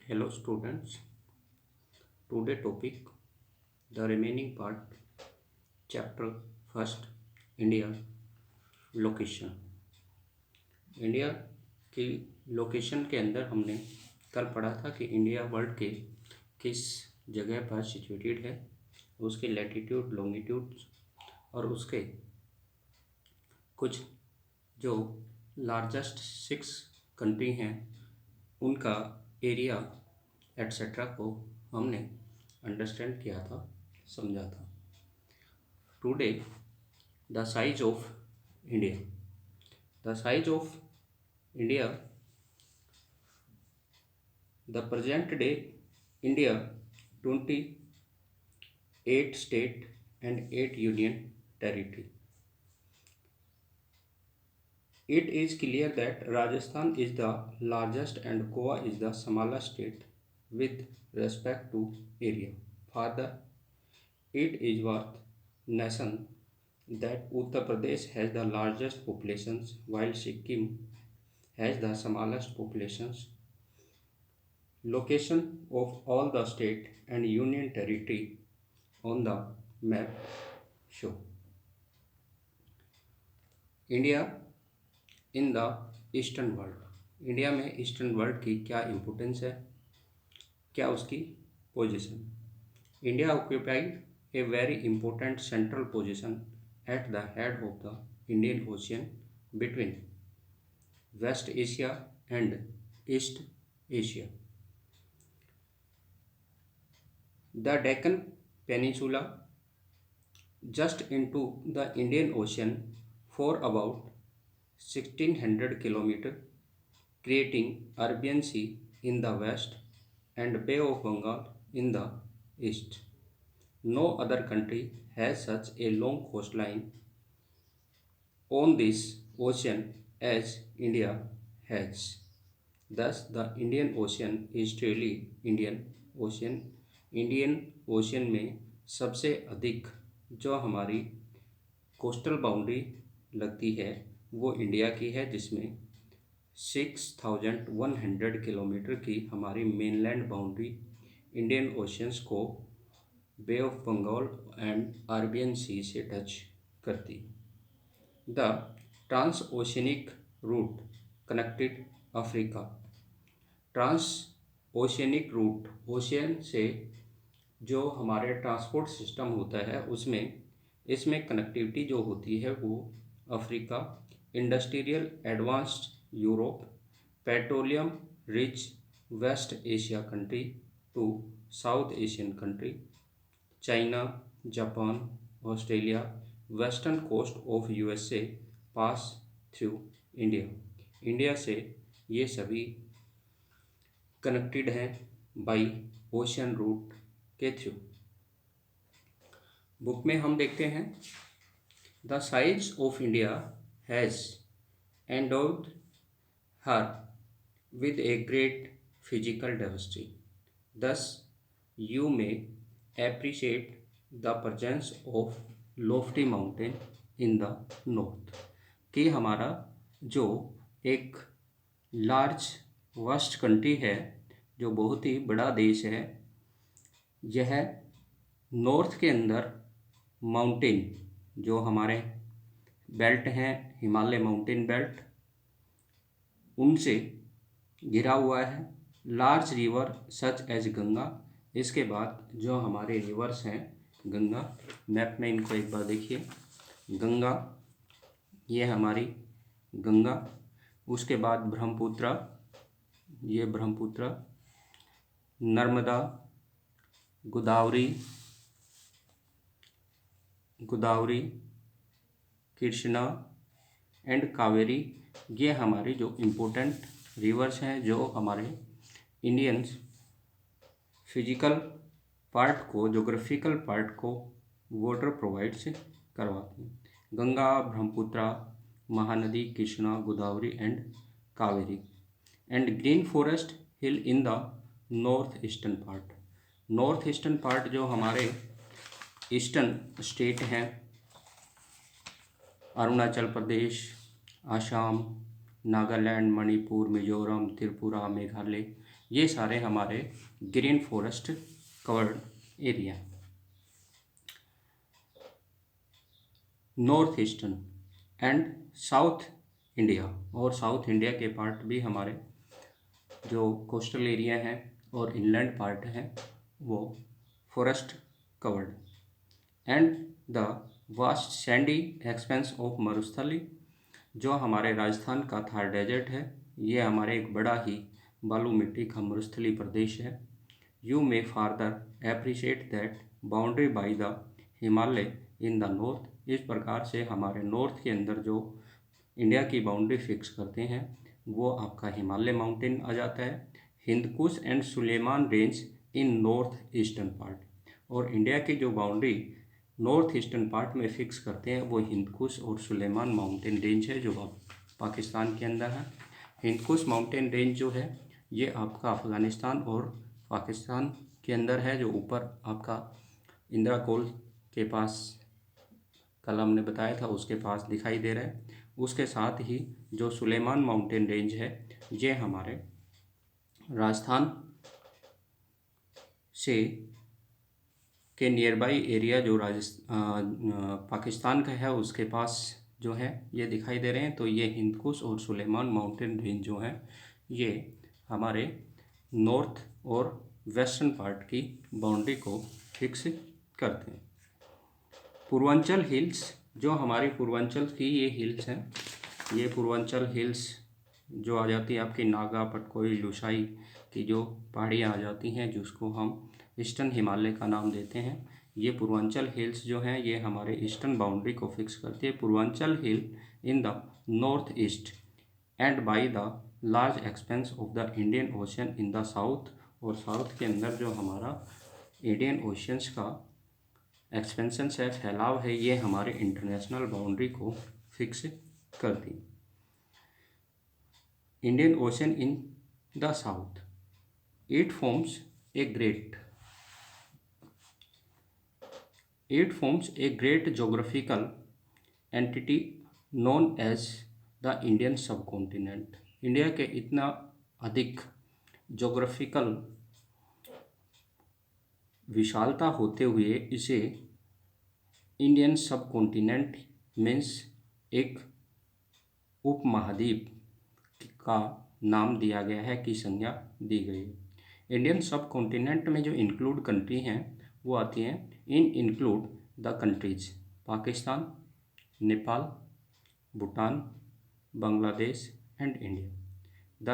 Hello students, today topic the remaining part chapter first India location. India की location के अंदर हमने कल पढ़ा था कि इंडिया वर्ल्ड के किस जगह पर सिचुएटेड है, उसके लैटिट्यूड लॉन्गिट्यूड और उसके कुछ जो लार्जेस्ट 6 कंट्री हैं उनका एरिया एटसेट्रा को हमने अंडरस्टैंड किया था, समझा था। Today the size of India, the size of India, the present day India 28 state and 8 union territory. It is clear that Rajasthan is the largest and Goa is the smallest state with respect to area. Further, it is worth mention that Uttar Pradesh has the largest populations while Sikkim has the smallest populations. Location of all the state and union territory on the map show. India in the eastern world, India में eastern world की क्या importance है, क्या उसकी position. India occupied a very important central position at the head of the Indian Ocean between West Asia and East Asia. The Deccan peninsula just into the Indian Ocean for about 1600 km, creating Arabian Sea in the west and Bay of Bengal in the east. No other country has such a long coastline on this ocean as India has. Thus, the Indian Ocean is truly Indian Ocean. Indian ocean में सबसे अधिक जो हमारी coastal boundary लगती है वो India की है, जिसमें 6100 किलोमीटर की हमारी मेनलैंड बाउंड्री इंडियन ओशियंस को Bay of Bengal and Arabian Sea से टच करती। The trans oceanic route connected Africa. Trans oceanic route, ocean से जो हमारे ट्रांसपोर्ट सिस्टम होता है उसमें इसमें कनेक्टिविटी जो होती है वो Africa, industrial advanced Europe, petroleum rich West Asia country to South Asian country, China, Japan, Australia, western coast of USA pass through India. India से ये सभी कनेक्टेड हैं बाई ओशियन रूट के थ्रू। बुक में हम देखते हैं the size of India has endowed her with a great physical diversity, thus you may appreciate the presence of lofty mountain in the north. कि हमारा जो एक लार्ज वास्ट कंट्री है, जो बहुत ही बड़ा देश है, यह नॉर्थ के अंदर माउंटेन जो हमारे बेल्ट हैं, हिमालय माउंटेन बेल्ट, उनसे घिरा हुआ है। Large river such as Ganga, इसके बाद जो हमारे रिवर्स हैं गंगा, मैप में इनको एक बार देखिए, गंगा, ये हमारी गंगा, उसके बाद ब्रह्मपुत्र, ये ब्रह्मपुत्र, नर्मदा, गोदावरी, कृष्णा एंड कावेरी, ये हमारे जो इम्पोर्टेंट रिवर्स हैं जो हमारे इंडियंस फिजिकल पार्ट को, जोग्राफिकल पार्ट को वाटर प्रोवाइड से करवाते हैं। Ganga, Brahmaputra, Mahanadi, Krishna, Godavari and Kaveri. And green forest hill in the north eastern part. North eastern part जो हमारे ईस्टर्न स्टेट हैं, अरुणाचल प्रदेश, आसाम, नागालैंड, मणिपुर, मिजोरम, त्रिपुरा, मेघालय, ये सारे हमारे green forest covered area. North eastern and south India, और साउथ इंडिया के पार्ट भी हमारे जो कोस्टल एरिया हैं और इनलैंड पार्ट हैं वो forest covered. And the vast sandy expanse of Marusthali, जो हमारे राजस्थान का थार डेजर्ट है, ये हमारे एक बड़ा ही बालू मिट्टी का मरुस्थली प्रदेश है। You may farther appreciate that boundary by the Himalaya in the north. इस प्रकार से हमारे नॉर्थ के अंदर जो इंडिया की बाउंड्री फिक्स करते हैं वो आपका हिमालय माउंटेन आ जाता है, Hindu Kush and Sulaiman range in north eastern part. और इंडिया की जो बाउंड्री नॉर्थ ईस्टर्न पार्ट में फिक्स करते हैं वो हिंदकुश और सुलेमान माउंटेन रेंज है, जो पाकिस्तान के अंदर है। हिंदकुश माउंटेन रेंज जो है ये आपका अफ़गानिस्तान और पाकिस्तान के अंदर है, जो ऊपर आपका इंदिरा कोल के पास कल हमने बताया था उसके पास दिखाई दे रहा है। उसके साथ ही जो सुलेमान माउंटेन रेंज है ये हमारे राजस्थान से के नियर बाई एरिया जो पाकिस्तान का है उसके पास जो है ये दिखाई दे रहे हैं। तो ये हिंदकुश और सुलेमान माउंटेन रेंज जो है ये हमारे नॉर्थ और वेस्टर्न पार्ट की बाउंड्री को फिक्स करते हैं। पूर्वांचल हिल्स, जो हमारी पूर्वांचल की ये हिल्स हैं, ये पूर्वांचल हिल्स जो आ जाती है आपकी नागा, पटकोई, लुसाई की जो पहाड़ियाँ आ जाती हैं जिसको हम ईस्टर्न हिमालय का नाम देते हैं। ये पूर्वांचल हिल्स जो हैं ये हमारे ईस्टर्न बाउंड्री को फिक्स करती है। Purvanchal hill in the north east and by the large expanse of the Indian Ocean in the south, और साउथ के अंदर जो हमारा इंडियन ओशंस का एक्सपेंशन है, फैलाव है, ये हमारे इंटरनेशनल बाउंड्री को फिक्स करती है। Indian Ocean in the south, it forms a great geographical entity known as the Indian subcontinent. India के इतना अधिक जोग्राफिकल विशालता होते हुए इसे इंडियन सब कॉन्टिनेंट मीन्स एक उपमहाद्वीप का नाम दिया गया है, की संज्ञा दी गई है। इंडियन सब कॉन्टिनेंट में जो इंक्लूड कंट्री हैं वो आती हैं, include the countries Pakistan, Nepal, Bhutan, Bangladesh and India. The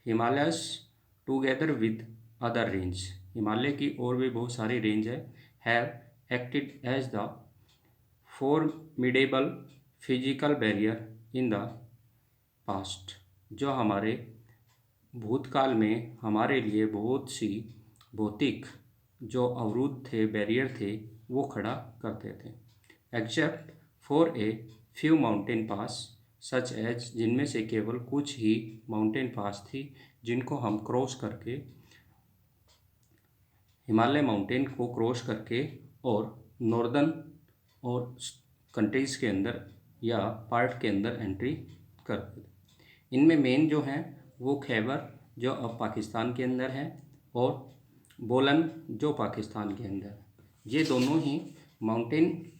Himalayas together with other range, Himalaya की और भी बहुत सारी range have acted as the formidable physical barrier in the past, जो हमारे भूतकाल में हमारे लिए बहुत सी भौतिक जो अवरुद्ध थे, बैरियर थे, वो खड़ा करते थे। Except for a few mountain pass such as, जिनमें से केवल कुछ ही माउंटेन पास थी जिनको हम क्रॉस करके हिमालय माउंटेन को क्रॉस करके और नॉर्दर्न और कंट्रीज़ के अंदर या पार्ट के अंदर एंट्री करते थे। इनमें मेन जो हैं वो खैबर जो अब पाकिस्तान के अंदर है और बोलन जो पाकिस्तान के अंदर है। ये दोनों ही माउंटेन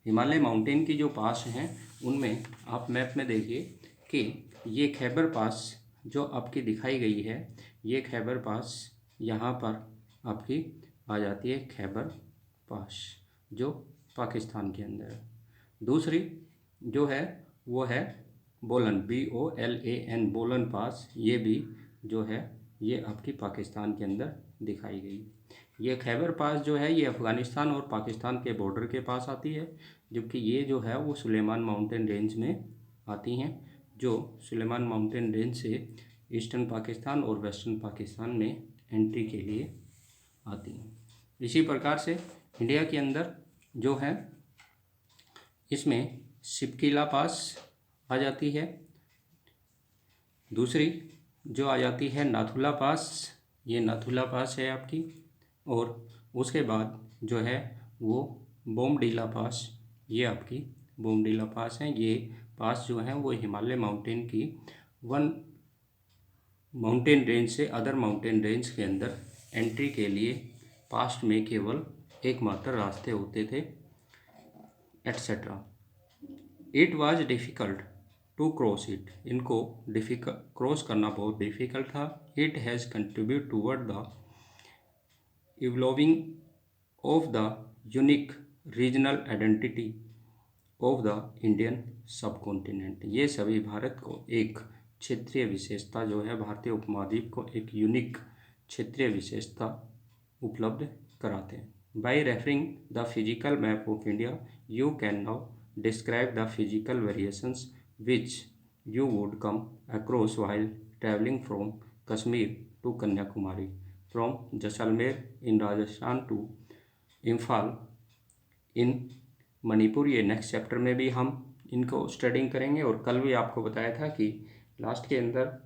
हिमालय माउंटेन की जो पास हैं उनमें आप मैप में देखिए कि ये खैबर पास जो आपकी दिखाई गई है, ये खैबर पास यहाँ पर आपकी आ जाती है, खैबर पास जो पाकिस्तान के अंदर है। दूसरी जो है वो है बोलन, BOLAN, बोलन पास, ये भी जो है ये आपकी पाकिस्तान के अंदर दिखाई गई। ये खैबर पास जो है ये अफ़गानिस्तान और पाकिस्तान के बॉर्डर के पास आती है, जबकि ये जो है वो सुलेमान माउंटेन रेंज में आती हैं, जो सुलेमान माउंटेन रेंज से ईस्टर्न पाकिस्तान और वेस्टर्न पाकिस्तान में एंट्री के लिए आती हैं। इसी प्रकार से इंडिया के अंदर जो है इसमें शिपकीला पास आ जाती है, दूसरी जो आ जाती है नाथुला पास, ये नाथुला पास है आपकी, और उसके बाद जो है वो बोमडीला पास, ये आपकी बोमडीला पास है। ये पास जो है वो हिमालय माउंटेन की माउंटेन रेंज से अदर माउंटेन रेंज के अंदर एंट्री के लिए पास्ट में केवल एकमात्र रास्ते होते थे, etcetera. It was difficult to cross it, इनको डिफ़िकल्ट क्रॉस करना बहुत डिफ़िकल्ट था। It has contribute toward the evolving of the unique regional identity of the Indian subcontinent. ये सभी भारत को एक क्षेत्रीय विशेषता जो है, भारतीय उपमहाद्वीप को एक यूनिक क्षेत्रीय विशेषता उपलब्ध कराते हैं। By referring the physical map of India you can now describe the physical variations which you would come across while traveling from Kashmir to Kanyakumari, from Jaisalmer in Rajasthan to Imphal in Manipur. ये next chapter में भी हम इनको studying करेंगे। और कल भी आपको बताया था कि लास्ट के अंदर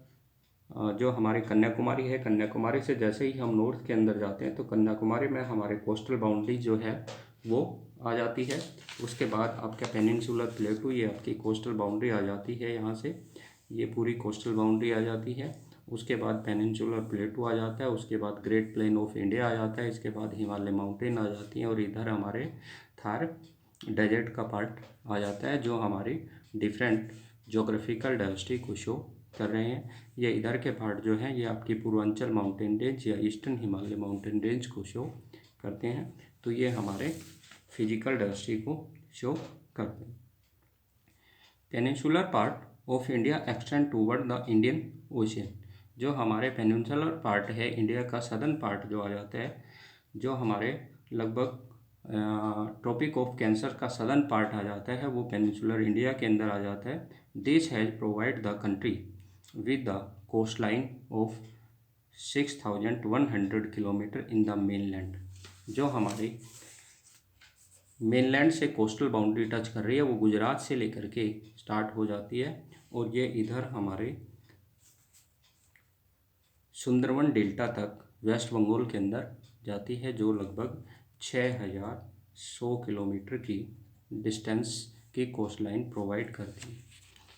जो हमारी कन्याकुमारी है, कन्याकुमारी से जैसे ही हम नॉर्थ के अंदर जाते हैं तो कन्याकुमारी में हमारे कोस्टल बाउंड्री जो है वो आ जाती है। उसके बाद आपका पेनिनसुलर प्लेटू, ये आपकी कोस्टल बाउंड्री आ जाती है, यहाँ से ये पूरी कोस्टल बाउंड्री आ जाती है। उसके बाद पेनिनसुलर प्लेटू आ जाता है, उसके बाद ग्रेट प्लेन ऑफ इंडिया आ जाता है, इसके बाद हिमालय माउंटेन आ जाती हैं, और इधर हमारे थार डेजर्ट का पार्ट आ जाता है जो हमारी डिफरेंट जोग्राफिकल डाइवर्सिटी को शो कर रहे हैं। ये इधर के पार्ट जो हैं ये आपकी पूर्वांचल माउंटेन रेंज या ईस्टर्न हिमालय माउंटेन रेंज को शो करते हैं। तो ये हमारे फिजिकल डाइवर्सिटी को शो करते हैं। Peninsular part of India extend toward the Indian ocean. जो हमारे पेनिनसुलर पार्ट है इंडिया का, सदर्न पार्ट जो आ जाता है, जो हमारे लगभग ट्रॉपिक ऑफ कैंसर का सदर्न पार्ट आ जाता है, वो पेनिनसुलर इंडिया के अंदर आ जाता है। This has provide the country with the coast line of 6100 kilometre in the mainland. जो हमारी मेनलैंड से कोस्टल बाउंड्री टच कर रही है वो गुजरात से लेकर के स्टार्ट हो जाती है, और ये इधर हमारे सुंदरवन डेल्टा तक वेस्ट बंगाल के अंदर जाती है, जो लगभग 6100 किलोमीटर की डिस्टेंस की कोस्ट लाइन प्रोवाइड करती है।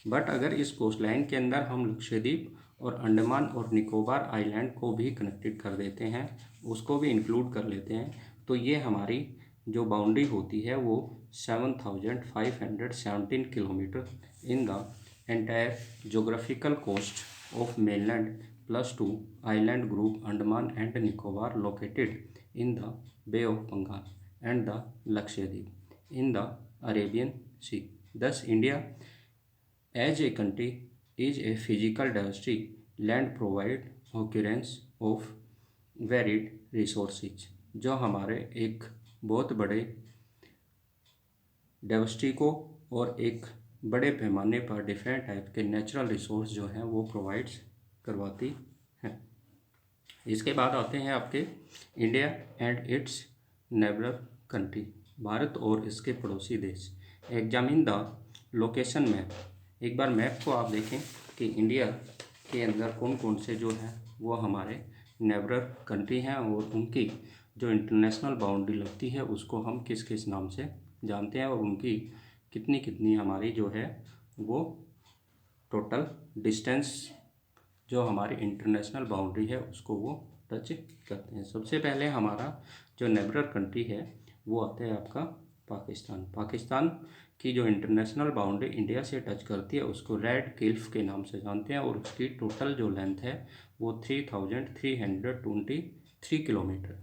बट अगर इस कोस्ट लाइन के अंदर हम लक्षद्वीप और अंडमान और निकोबार आइलैंड को भी कनेक्टेड कर देते हैं, उसको भी इंक्लूड कर लेते हैं, तो ये हमारी जो बाउंड्री होती है वो 7517 kilometre in the entire geographical coast of mainland plus 2 island group Andaman and Nicobar located in the Bay of Bengal and the Lakshadweep in the Arabian Sea. Thus India as a country is a physical diversity land provide occurrence of varied resources. जो हमारे एक बहुत बड़े diversity को और एक बड़े पैमाने पर डिफरेंट टाइप के नेचुरल रिसोर्स जो हैं वो प्रोवाइड्स करवाती हैं। इसके बाद आते हैं आपके India and it's नेबरर country, Bharat और इसके पड़ोसी देश। Examine the location map. एक बार मैप को आप देखें कि इंडिया के अंदर कौन कौन से जो हैं वो हमारे नेबरर कंट्री हैं, और उनकी जो इंटरनेशनल बाउंड्री लगती है उसको हम किस किस नाम से जानते हैं, और उनकी कितनी कितनी हमारी जो है वो टोटल डिस्टेंस जो हमारी इंटरनेशनल बाउंड्री है उसको वो टच करते हैं। सबसे पहले हमारा जो नेबरर कंट्री है वो आता है आपका पाकिस्तान। पाकिस्तान की जो इंटरनेशनल बाउंड्री इंडिया से टच करती है उसको रेड क्लिफ के नाम से जानते हैं, और उसकी टोटल जो लेंथ है वो 3323 किलोमीटर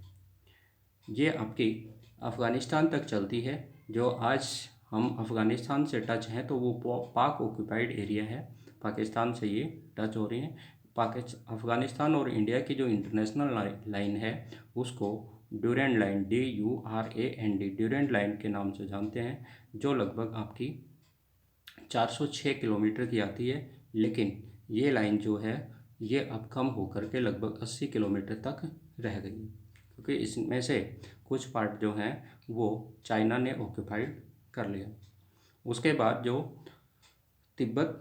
ये आपकी अफ़गानिस्तान तक चलती है। जो आज हम अफ़गानिस्तान से टच हैं तो वो पाक ऑक्यूपाइड एरिया है, पाकिस्तान से ये टच हो रही हैं। अफ़गानिस्तान और इंडिया की जो इंटरनेशनल लाइन है उसको Durand line DURAND Durand line के नाम से जानते हैं, जो लगभग आपकी 406 किलोमीटर की आती है। लेकिन ये लाइन जो है ये अब कम होकर के लगभग 80 किलोमीटर तक रह गई, क्योंकि इसमें से कुछ पार्ट जो हैं वो चाइना ने ऑक्यूपाइड कर लिया। उसके बाद जो तिब्बत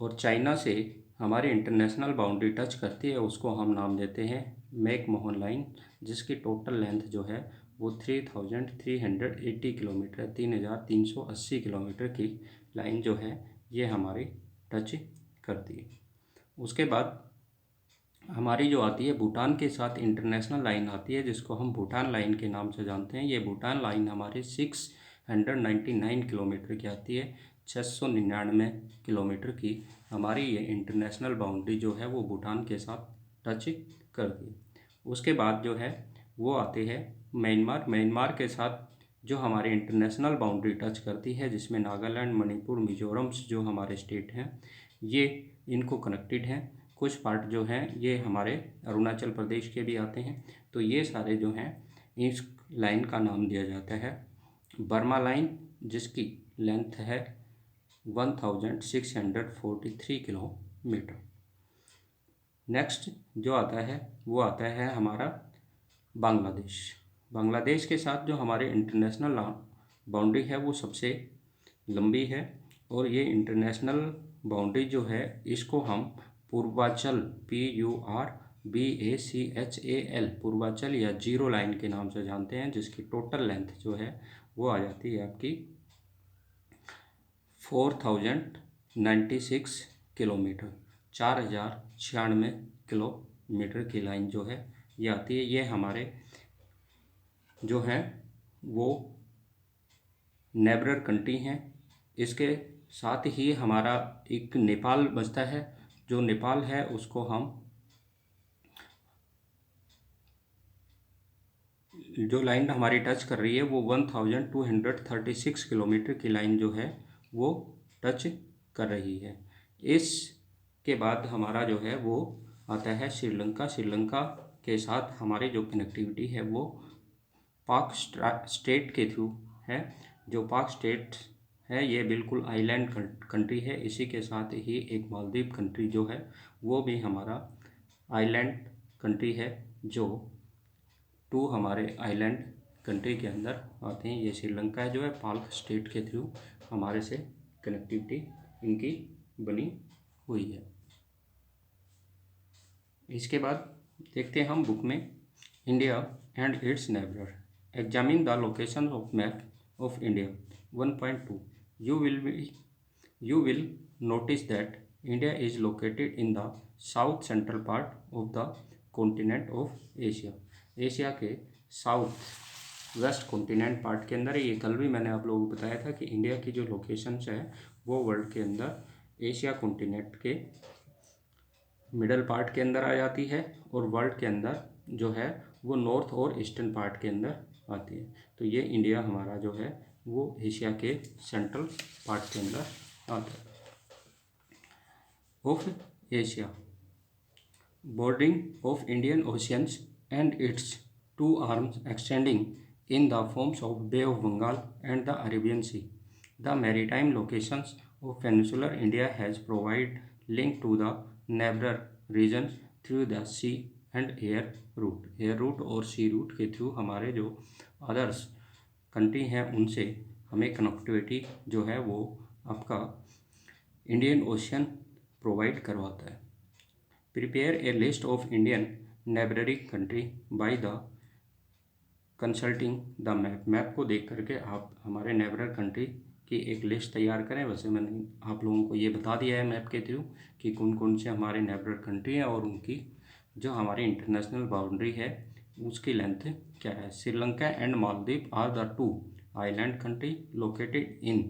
और चाइना से हमारी इंटरनेशनल बाउंड्री टच करती है उसको हम नाम देते हैं मैकमोहन लाइन, जिसकी टोटल लेंथ जो है वो 3380 किलोमीटर, 3380 किलोमीटर की लाइन जो है ये हमारी टच करती है। उसके बाद हमारी जो आती है भूटान के साथ इंटरनेशनल लाइन आती है, जिसको हम भूटान लाइन के नाम से जानते हैं। ये भूटान लाइन हमारे 699 किलोमीटर की आती है। 699 किलोमीटर की हमारी ये इंटरनेशनल बाउंड्री जो है वो भूटान के साथ टच करती है। उसके बाद जो है वो आते हैं म्यांमार। म्यांमार के साथ जो हमारी इंटरनेशनल बाउंड्री टच करती है, जिसमें नागालैंड, मणिपुर, मिजोरम जो हमारे स्टेट हैं, ये इनको कनेक्टेड हैं। कुछ पार्ट जो हैं ये हमारे अरुणाचल प्रदेश के भी आते हैं। तो ये सारे जो हैं इस लाइन का नाम दिया जाता है बर्मा लाइन, जिसकी लेंथ है 1643 किलोमीटर। नेक्स्ट जो आता है वो आता है हमारा बांग्लादेश। बांग्लादेश के साथ जो हमारे इंटरनेशनल बाउंड्री है वो सबसे लंबी है, और ये इंटरनेशनल बाउंड्री जो है इसको हम पूर्वांचल PURBACHAL पूर्वांचल या जीरो लाइन के नाम से जानते हैं, जिसकी टोटल लेंथ जो है वो आ जाती है आपकी 4096 किलोमीटर। 4096 किलोमीटर की लाइन जो है ये आती है। ये हमारे जो है वो नेबरर कंट्री हैं। इसके साथ ही हमारा एक नेपाल बचता है। जो नेपाल है उसको हम जो लाइन हमारी टच कर रही है वो 1236 किलोमीटर की लाइन जो है वो टच कर रही है। इसके बाद हमारा जो है वो आता है श्रीलंका। श्रीलंका के साथ हमारी जो कनेक्टिविटी है वो पाक स्टेट के थ्रू है। जो पाक स्टेट है ये बिल्कुल आइलैंड कंट्री है। इसी के साथ ही एक मालदीव कंट्री जो है वो भी हमारा आइलैंड कंट्री है, जो टू हमारे आइलैंड कंट्री के अंदर आते हैं। ये श्रीलंका जो है पाक स्टेट के थ्रू हमारे से कनेक्टिविटी इनकी बनी हुई है। इसके बाद देखते हैं हम बुक में India and it's neighbour. Examine the location of map of India 1.2। you will notice that India is located in the south central part of the continent of Asia। Asia के साउथ वेस्ट कॉन्टिनेंट पार्ट के अंदर। ये कल भी मैंने आप लोगों को बताया था कि इंडिया की जो लोकेशंस है वो वर्ल्ड के अंदर एशिया कॉन्टिनेंट के मिडल पार्ट के अंदर आ जाती है, और वर्ल्ड के अंदर जो है वो नॉर्थ और ईस्टर्न पार्ट के अंदर आती है। तो ये इंडिया हमारा जो है वो एशिया के सेंट्रल पार्ट के अंदर आता है। Of Asia, bordering of Indian Oceans and its two arms extending in the forms of Bay of Bengal and the Arabian Sea. The maritime locations of peninsular India has provided link to the neighbor regions through the sea and air route। Air root और सी root के through हमारे जो others country हैं उनसे हमें connectivity जो है वो आपका इंडियन ओशियन प्रोवाइड करवाता है। Prepare a list of Indian neighbouring country by the consulting the map. Map को देख करके आप हमारे नेबरर कंट्री की एक लिस्ट तैयार करें। वैसे मैंने आप लोगों को ये बता दिया है मैप के थ्रू कि कौन कौन से हमारे नेबरर कंट्री हैं और उनकी जो हमारी इंटरनेशनल बाउंड्री है उसकी लेंथ क्या है। Sri Lanka and Maldives are the two island country located in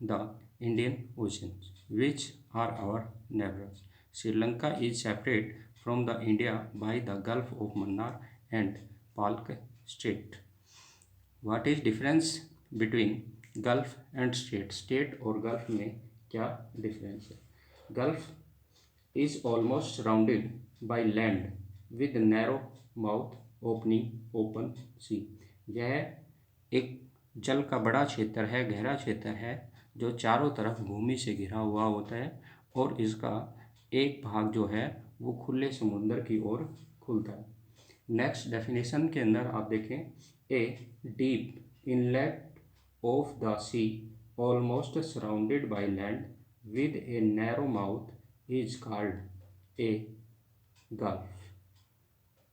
the Indian Ocean which are our neighbours. Sri is separate from the India by the Gulf of Mannar and Palk Strait। What is difference between Gulf and Strait? Strait और Gulf में क्या difference है? Gulf is almost surrounded by land with narrow mouth opening open sea। यह एक जल का बड़ा क्षेत्र है, गहरा क्षेत्र है, जो चारों तरफ भूमि से घिरा हुआ होता है, और इसका एक भाग जो है वो खुले समुद्र की ओर खुलता है। नेक्स्ट डेफिनेशन के अंदर आप देखें, a deep inlet of the sea almost surrounded by land with a narrow mouth is called a gulf.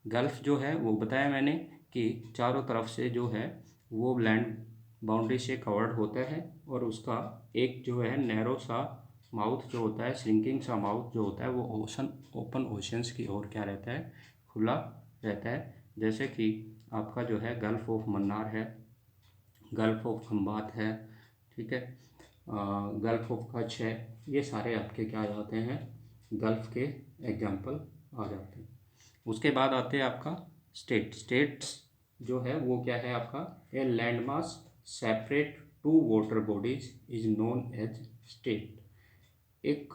Gulf जो है वो बताया मैंने कि चारों तरफ से जो है वो लैंड बाउंड्री से कवर्ड होता है, और उसका एक जो है नैरो सा माउथ जो होता है, श्रिंकिंग सा माउथ जो होता है वो ओपन ओशंस की ओर क्या रहता है, खुला रहता है। जैसे कि आपका जो है गल्फ ऑफ मन्नार है, गल्फ ऑफ खंबात है, ठीक है, गल्फ ऑफ कच्छ है, ये सारे आपके क्या आ जाते हैं, गल्फ के एग्जाम्पल आ जाते हैं। उसके बाद आते हैं आपका स्टेट्स जो है वो क्या है आपका, a land mass separate two water bodies is known as state. एक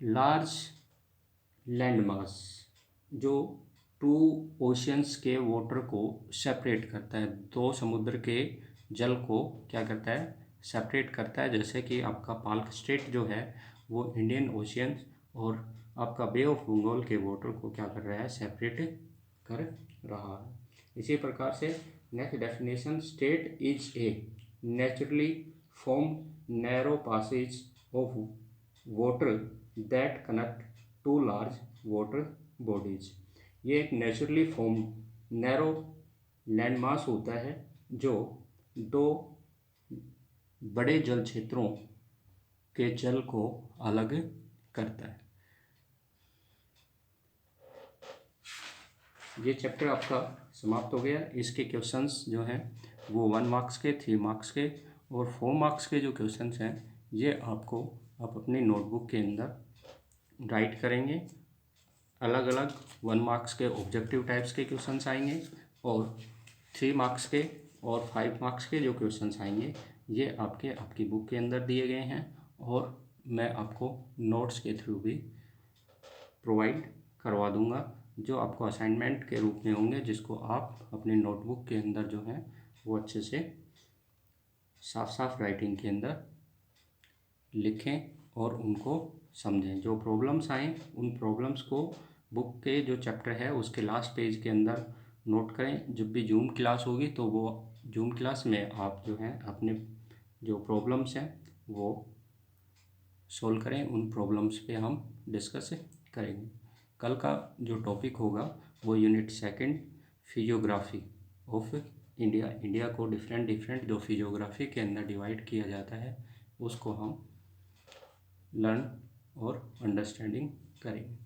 लार्ज लैंड मास जो टू ओशियंस के वाटर को सेपरेट करता है, दो समुद्र के जल को क्या करता है, सेपरेट करता है। जैसे कि आपका पाल्क स्ट्रेट जो है वो इंडियन ओशियन और आपका बे ऑफ बंगाल के वाटर को क्या कर रहा है, सेपरेट कर रहा है। इसी प्रकार से next definition, strait is a naturally form narrow passage of water that connect two large water bodies. ये एक नेचुरली फॉर्म नैरो लैंडमास होता है जो दो बड़े जल क्षेत्रों के जल को अलग करता है। ये चैप्टर आपका समाप्त हो गया। इसके क्वेश्चंस जो हैं वो 1 मार्क्स के, 3 मार्क्स के और 4 मार्क्स के जो क्वेश्चंस हैं ये आपको आप अपनी नोटबुक के अंदर राइट करेंगे। अलग अलग 1 मार्क्स के ऑब्जेक्टिव टाइप्स के क्वेश्चंस आएंगे और 3 मार्क्स के और 5 मार्क्स के जो क्वेश्चंस आएंगे ये आपकी बुक के अंदर दिए गए हैं और मैं आपको नोट्स के थ्रू भी प्रोवाइड करवा दूंगा, जो आपको असाइनमेंट के रूप में होंगे, जिसको आप अपने नोटबुक के अंदर जो है वो अच्छे से साफ साफ राइटिंग के अंदर लिखें और उनको समझें। जो प्रॉब्लम्स आएँ उन प्रॉब्लम्स को बुक के जो चैप्टर है उसके लास्ट पेज के अंदर नोट करें। जब भी जूम क्लास होगी तो वो जूम क्लास में आप जो है अपने जो प्रॉब्लम्स हैं वो सोल्व करें। उन प्रॉब्लम्स पे हम डिस्कस करेंगे। कल का जो टॉपिक होगा वो यूनिट 2 फिजियोग्राफी ऑफ इंडिया को डिफरेंट जो फिजियोग्राफी के अंदर डिवाइड किया जाता है उसको हम लर्न और अंडरस्टैंडिंग करेंगे।